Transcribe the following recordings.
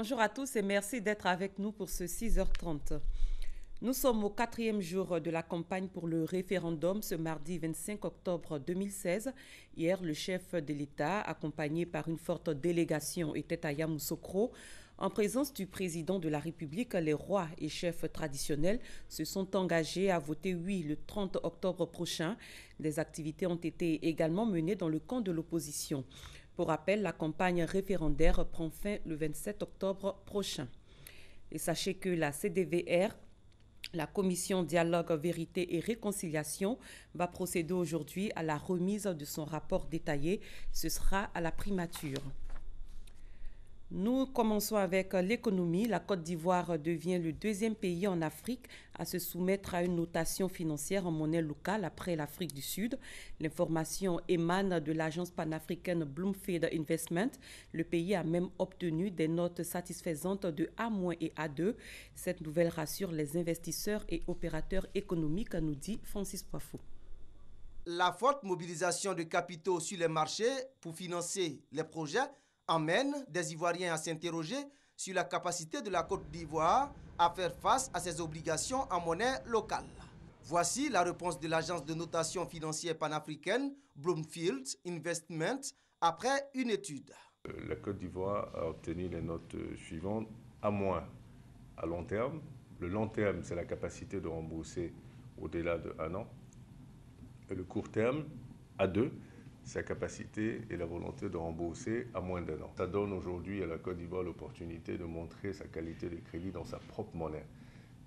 Bonjour à tous et merci d'être avec nous pour ce 6h30. Nous sommes au 4e jour de la campagne pour le référendum ce mardi 25 octobre 2016. Hier, le chef de l'État, accompagné par une forte délégation, était à Yamoussoukro. En présence du président de la République, les rois et chefs traditionnels se sont engagés à voter oui le 30 octobre prochain. Des activités ont été également menées dans le camp de l'opposition. Pour rappel, la campagne référendaire prend fin le 27 octobre prochain. Et sachez que la CDVR, la Commission Dialogue, Vérité et Réconciliation, va procéder aujourd'hui à la remise de son rapport détaillé. Ce sera à la primature. Nous commençons avec l'économie. La Côte d'Ivoire devient le deuxième pays en Afrique à se soumettre à une notation financière en monnaie locale après l'Afrique du Sud. L'information émane de l'agence panafricaine Bloomfield Investment. Le pays a même obtenu des notes satisfaisantes de A- et A2. Cette nouvelle rassure les investisseurs et opérateurs économiques, nous dit Francis Poifou. La forte mobilisation de capitaux sur les marchés pour financer les projets amène des Ivoiriens à s'interroger sur la capacité de la Côte d'Ivoire à faire face à ses obligations en monnaie locale. Voici la réponse de l'agence de notation financière panafricaine Bloomfield Investment après une étude. La Côte d'Ivoire a obtenu les notes suivantes. A- à long terme. Le long terme, c'est la capacité de rembourser au-delà d'1 an. Et le court terme, A2, sa capacité et la volonté de rembourser à moins d'1 an. Ça donne aujourd'hui à la Côte d'Ivoire l'opportunité de montrer sa qualité de crédit dans sa propre monnaie.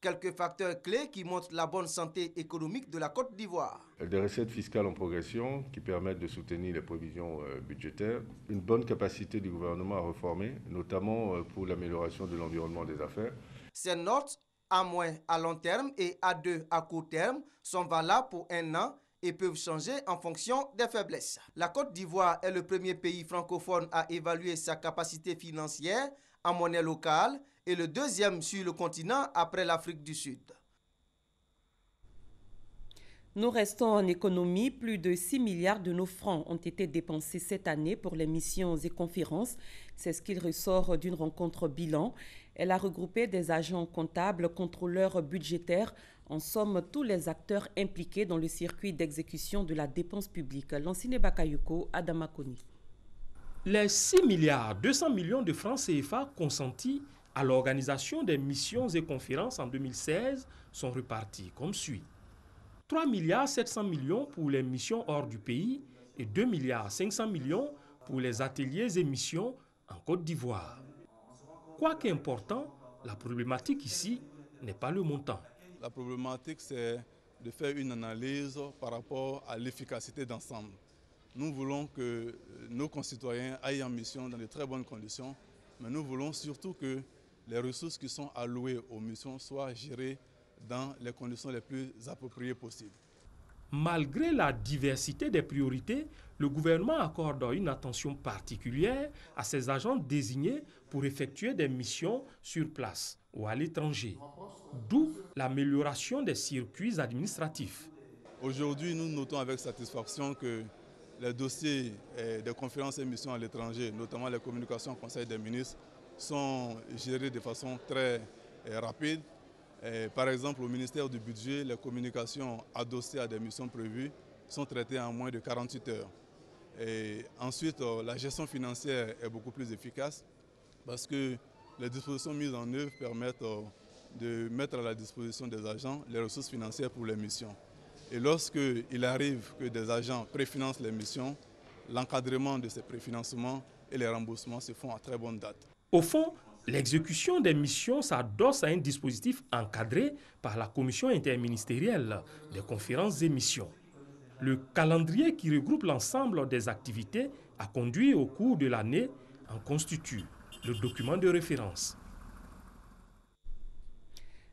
Quelques facteurs clés qui montrent la bonne santé économique de la Côte d'Ivoire. Des recettes fiscales en progression qui permettent de soutenir les prévisions budgétaires. Une bonne capacité du gouvernement à réformer, notamment pour l'amélioration de l'environnement des affaires. Ces notes A- à long terme et A2 à court terme sont valables pour 1 an et peuvent changer en fonction des faiblesses. La Côte d'Ivoire est le premier pays francophone à évaluer sa capacité financière en monnaie locale et le deuxième sur le continent après l'Afrique du Sud. Nous restons en économie. Plus de 6 milliards de nos francs ont été dépensés cette année pour les missions et conférences. C'est ce qu'il ressort d'une rencontre bilan. Elle a regroupé des agents comptables, contrôleurs budgétaires, en somme tous les acteurs impliqués dans le circuit d'exécution de la dépense publique. Lansine Bakayoko, Adama Koni. Les 6 milliards 200 millions de francs CFA consentis à l'organisation des missions et conférences en 2016 sont repartis comme suit. 3 milliards 700 millions pour les missions hors du pays et 2 milliards 500 millions pour les ateliers et missions en Côte d'Ivoire. Quoi qu'important, la problématique ici n'est pas le montant. La problématique, c'est de faire une analyse par rapport à l'efficacité d'ensemble. Nous voulons que nos concitoyens aillent en mission dans de très bonnes conditions, mais nous voulons surtout que les ressources qui sont allouées aux missions soient gérées dans les conditions les plus appropriées possibles. Malgré la diversité des priorités, le gouvernement accorde une attention particulière à ses agents désignés pour effectuer des missions sur place ou à l'étranger. D'où l'amélioration des circuits administratifs. Aujourd'hui, nous notons avec satisfaction que les dossiers des conférences et missions à l'étranger, notamment les communications au Conseil des ministres, sont gérés de façon très rapide. Par exemple, au ministère du Budget, les communications adossées à des missions prévues sont traitées en moins de 48 heures. Et ensuite, la gestion financière est beaucoup plus efficace parce que les dispositions mises en œuvre permettent de mettre à la disposition des agents les ressources financières pour les missions. Et lorsqu'il arrive que des agents préfinancent les missions, l'encadrement de ces préfinancements et les remboursements se font à très bonne date. Au fond, l'exécution des missions s'adosse à un dispositif encadré par la commission interministérielle des conférences et missions. Le calendrier qui regroupe l'ensemble des activités à conduire au cours de l'année en constitue le document de référence.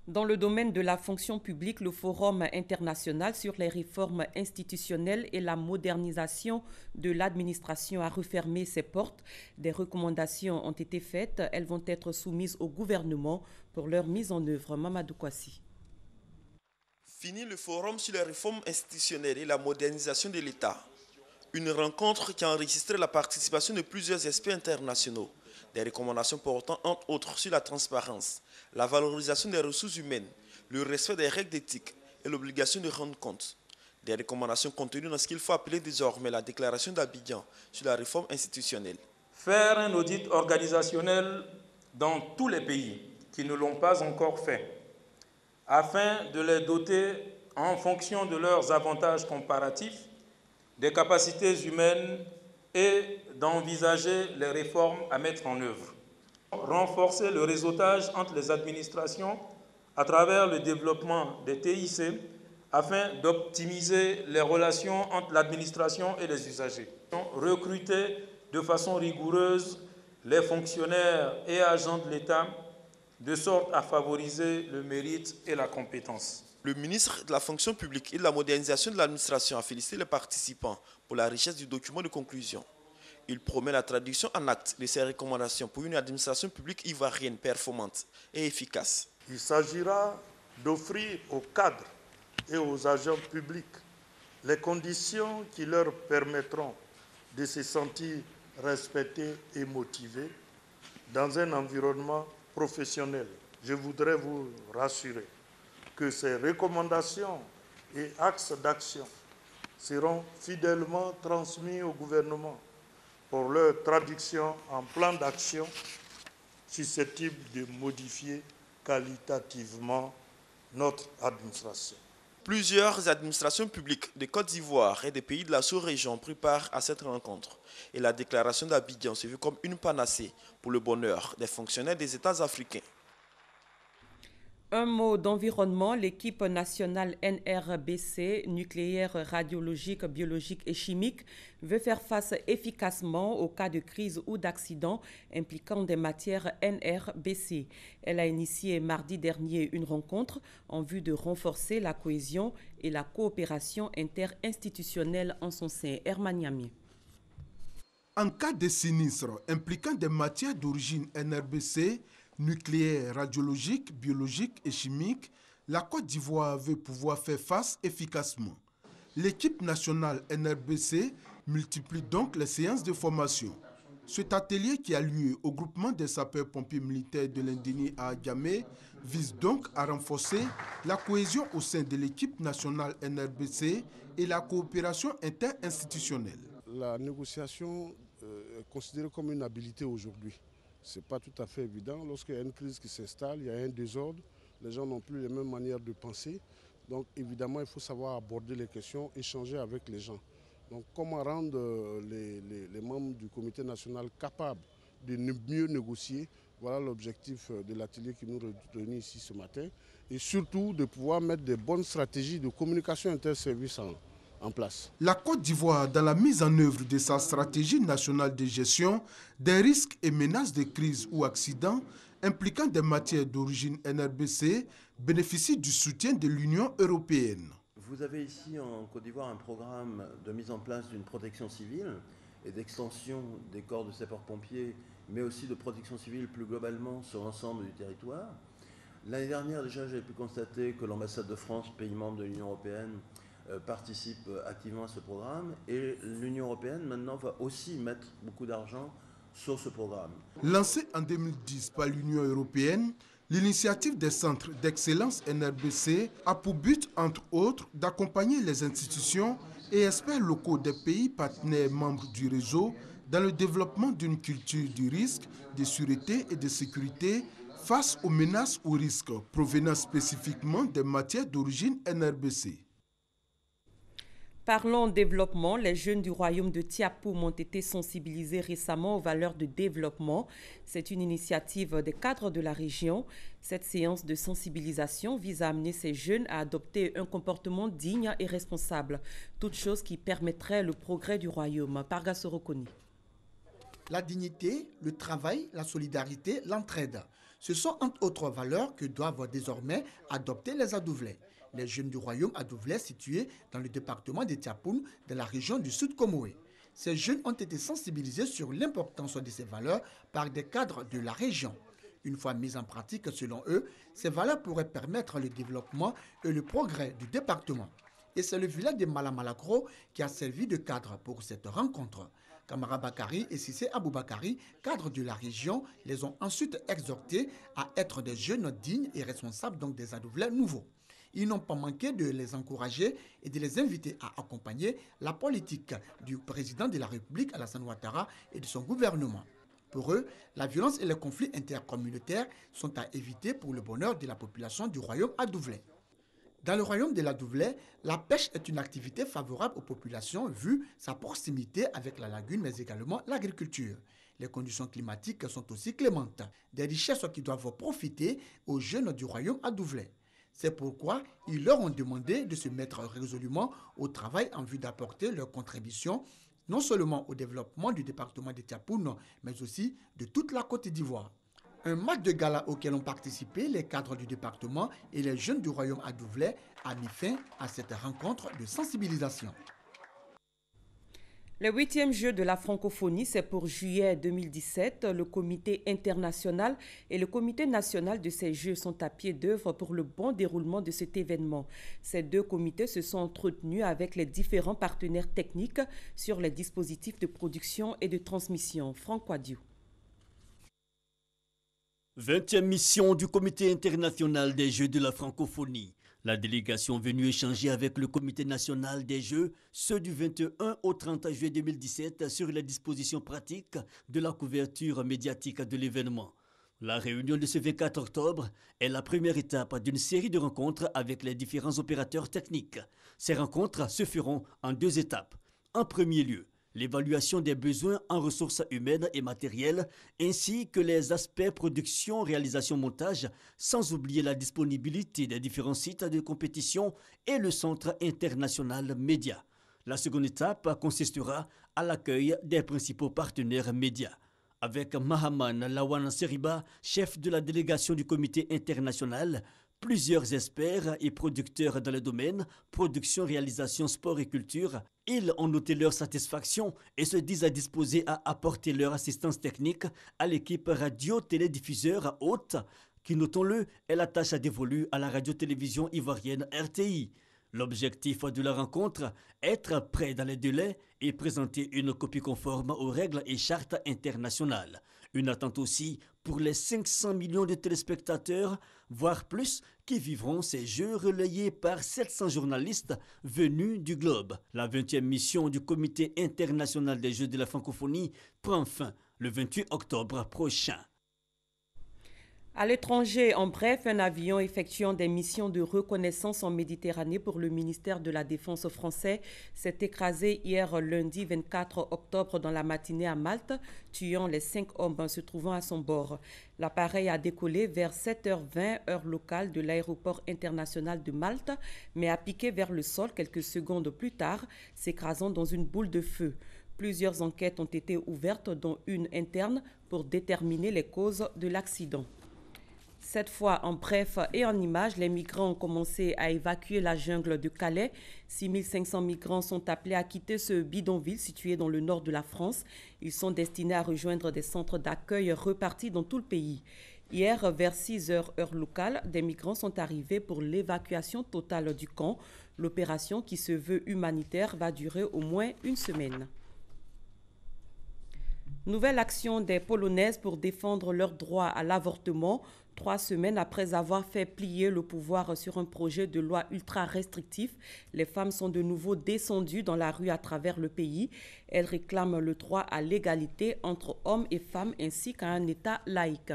Dans le domaine de la fonction publique, le Forum international sur les réformes institutionnelles et la modernisation de l'administration a refermé ses portes. Des recommandations ont été faites. Elles vont être soumises au gouvernement pour leur mise en œuvre. Mamadou Kwasi. Fini le Forum sur les réformes institutionnelles et la modernisation de l'État. Une rencontre qui a enregistré la participation de plusieurs experts internationaux. Des recommandations portant entre autres sur la transparence, la valorisation des ressources humaines, le respect des règles d'éthique et l'obligation de rendre compte. Des recommandations contenues dans ce qu'il faut appeler désormais la déclaration d'Abidjan sur la réforme institutionnelle. Faire un audit organisationnel dans tous les pays qui ne l'ont pas encore fait, afin de les doter, en fonction de leurs avantages comparatifs, des capacités humaines et d'envisager les réformes à mettre en œuvre. Renforcer le réseautage entre les administrations à travers le développement des TIC afin d'optimiser les relations entre l'administration et les usagers. Recruter de façon rigoureuse les fonctionnaires et agents de l'État de sorte à favoriser le mérite et la compétence. Le ministre de la fonction publique et de la modernisation de l'administration a félicité les participants pour la richesse du document de conclusion. Il promet la traduction en actes de ces recommandations pour une administration publique ivoirienne performante et efficace. Il s'agira d'offrir aux cadres et aux agents publics les conditions qui leur permettront de se sentir respectés et motivés dans un environnement professionnel. Je voudrais vous rassurer que ces recommandations et axes d'action seront fidèlement transmis au gouvernement pour leur traduction en plan d'action susceptible de modifier qualitativement notre administration. Plusieurs administrations publiques de Côte d'Ivoire et des pays de la sous-région ont pris part à cette rencontre. Et la déclaration d'Abidjan s'est vue comme une panacée pour le bonheur des fonctionnaires des États africains. Un mot d'environnement, l'équipe nationale NRBC, nucléaire, radiologique, biologique et chimique, veut faire face efficacement aux cas de crise ou d'accident impliquant des matières NRBC. Elle a initié mardi dernier une rencontre en vue de renforcer la cohésion et la coopération interinstitutionnelle en son sein. Hermaniami. En cas de sinistre impliquant des matières d'origine NRBC, nucléaire, radiologique, biologique et chimique, la Côte d'Ivoire veut pouvoir faire face efficacement. L'équipe nationale NRBC multiplie donc les séances de formation. Cet atelier qui a lieu au groupement des sapeurs-pompiers militaires de l'Indéni à Adjamé vise donc à renforcer la cohésion au sein de l'équipe nationale NRBC et la coopération interinstitutionnelle. La négociation est considérée comme une habilité aujourd'hui. Ce n'est pas tout à fait évident. Lorsqu'il y a une crise qui s'installe, il y a un désordre, les gens n'ont plus les mêmes manières de penser. Donc évidemment, il faut savoir aborder les questions, échanger avec les gens. Donc comment rendre les membres du comité national capables de mieux négocier, voilà l'objectif de l'atelier qui nous réunit ici ce matin. Et surtout de pouvoir mettre des bonnes stratégies de communication interservices en place. La Côte d'Ivoire, dans la mise en œuvre de sa stratégie nationale de gestion des risques et menaces de crise ou accidents impliquant des matières d'origine NRBC, bénéficie du soutien de l'Union européenne. Vous avez ici en Côte d'Ivoire un programme de mise en place d'une protection civile et d'extension des corps de sapeurs-pompiers, mais aussi de protection civile plus globalement sur l'ensemble du territoire. L'année dernière, déjà, j'ai pu constater que l'ambassade de France, pays membre de l'Union européenne, participe activement à ce programme et l'Union européenne maintenant va aussi mettre beaucoup d'argent sur ce programme. Lancée en 2010 par l'Union européenne, l'initiative des centres d'excellence NRBC a pour but, entre autres, d'accompagner les institutions et experts locaux des pays partenaires membres du réseau dans le développement d'une culture du risque, de sûreté et de sécurité face aux menaces ou risques provenant spécifiquement des matières d'origine NRBC. Parlons développement. Les jeunes du royaume de Tiapoum ont été sensibilisés récemment aux valeurs de développement. C'est une initiative des cadres de la région. Cette séance de sensibilisation vise à amener ces jeunes à adopter un comportement digne et responsable, toute chose qui permettrait le progrès du royaume. Parga Sorokoni. La dignité, le travail, la solidarité, l'entraide. Ce sont entre autres valeurs que doivent désormais adopter les Adouvlais. Les jeunes du royaume Adouvlais situés dans le département de Tiapoum, dans la région du Sud Comoé. Ces jeunes ont été sensibilisés sur l'importance de ces valeurs par des cadres de la région. Une fois mises en pratique, selon eux, ces valeurs pourraient permettre le développement et le progrès du département. Et c'est le village de Malamalakro qui a servi de cadre pour cette rencontre. Kamara Bakari et Sissé Aboubakari, cadres de la région, les ont ensuite exhortés à être des jeunes dignes et responsables, donc des Adouvlais nouveaux. Ils n'ont pas manqué de les encourager et de les inviter à accompagner la politique du président de la République, Alassane Ouattara, et de son gouvernement. Pour eux, la violence et les conflits intercommunautaires sont à éviter pour le bonheur de la population du royaume adouvlais. Dans le royaume de l'Adouvlais, la pêche est une activité favorable aux populations vu sa proximité avec la lagune, mais également l'agriculture. Les conditions climatiques sont aussi clémentes, des richesses qui doivent profiter aux jeunes du royaume adouvlais. C'est pourquoi ils leur ont demandé de se mettre résolument au travail en vue d'apporter leur contribution non seulement au développement du département de Tiapoune, mais aussi de toute la Côte d'Ivoire. Un match de gala auquel ont participé les cadres du département et les jeunes du royaume adouvlais a mis fin à cette rencontre de sensibilisation. Le 8e jeu de la francophonie, c'est pour juillet 2017. Le comité international et le comité national de ces jeux sont à pied d'œuvre pour le bon déroulement de cet événement. Ces deux comités se sont entretenus avec les différents partenaires techniques sur les dispositifs de production et de transmission. Franck Wadiou. 20e mission du comité international des jeux de la francophonie. La délégation venue échanger avec le comité national des jeux, ceux du 21 au 30 juillet 2017, sur les dispositions pratiques de la couverture médiatique de l'événement. La réunion de ce 24 octobre est la première étape d'une série de rencontres avec les différents opérateurs techniques. Ces rencontres se feront en 2 étapes. En premier lieu, l'évaluation des besoins en ressources humaines et matérielles, ainsi que les aspects production, réalisation, montage, sans oublier la disponibilité des différents sites de compétition et le centre international média. La seconde étape consistera à l'accueil des principaux partenaires médias. Avec Mahaman Lawan Seriba, chef de la délégation du comité international, plusieurs experts et producteurs dans le domaine production, réalisation, sport et culture, ils ont noté leur satisfaction et se disent disposés à apporter leur assistance technique à l'équipe radio-télédiffuseur haute qui, notons-le, est la tâche dévolue à la radio-télévision ivoirienne RTI. L'objectif de la rencontre, être prêt dans les délais et présenter une copie conforme aux règles et chartes internationales. Une attente aussi pour les 500 millions de téléspectateurs, voire plus, qui vivront ces jeux relayés par 700 journalistes venus du globe. La 20e mission du Comité international des jeux de la francophonie prend fin le 28 octobre prochain. À l'étranger, en bref, un avion effectuant des missions de reconnaissance en Méditerranée pour le ministère de la Défense français s'est écrasé hier lundi 24 octobre dans la matinée à Malte, tuant les 5 hommes se trouvant à son bord. L'appareil a décollé vers 7h20 heure locale de l'aéroport international de Malte, mais a piqué vers le sol quelques secondes plus tard, s'écrasant dans une boule de feu. Plusieurs enquêtes ont été ouvertes, dont une interne, pour déterminer les causes de l'accident. Cette fois, en bref et en images, les migrants ont commencé à évacuer la jungle de Calais. 6500 migrants sont appelés à quitter ce bidonville situé dans le nord de la France. Ils sont destinés à rejoindre des centres d'accueil repartis dans tout le pays. Hier, vers 6h heure locale, des migrants sont arrivés pour l'évacuation totale du camp. L'opération, qui se veut humanitaire, va durer au moins une semaine. Nouvelle action des Polonaises pour défendre leur droit à l'avortement. 3 semaines après avoir fait plier le pouvoir sur un projet de loi ultra restrictif, les femmes sont de nouveau descendues dans la rue à travers le pays. Elles réclament le droit à l'égalité entre hommes et femmes ainsi qu'à un État laïque.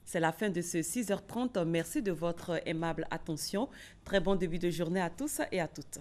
C'est la fin de ce 6h30. Merci de votre aimable attention. Très bon début de journée à tous et à toutes.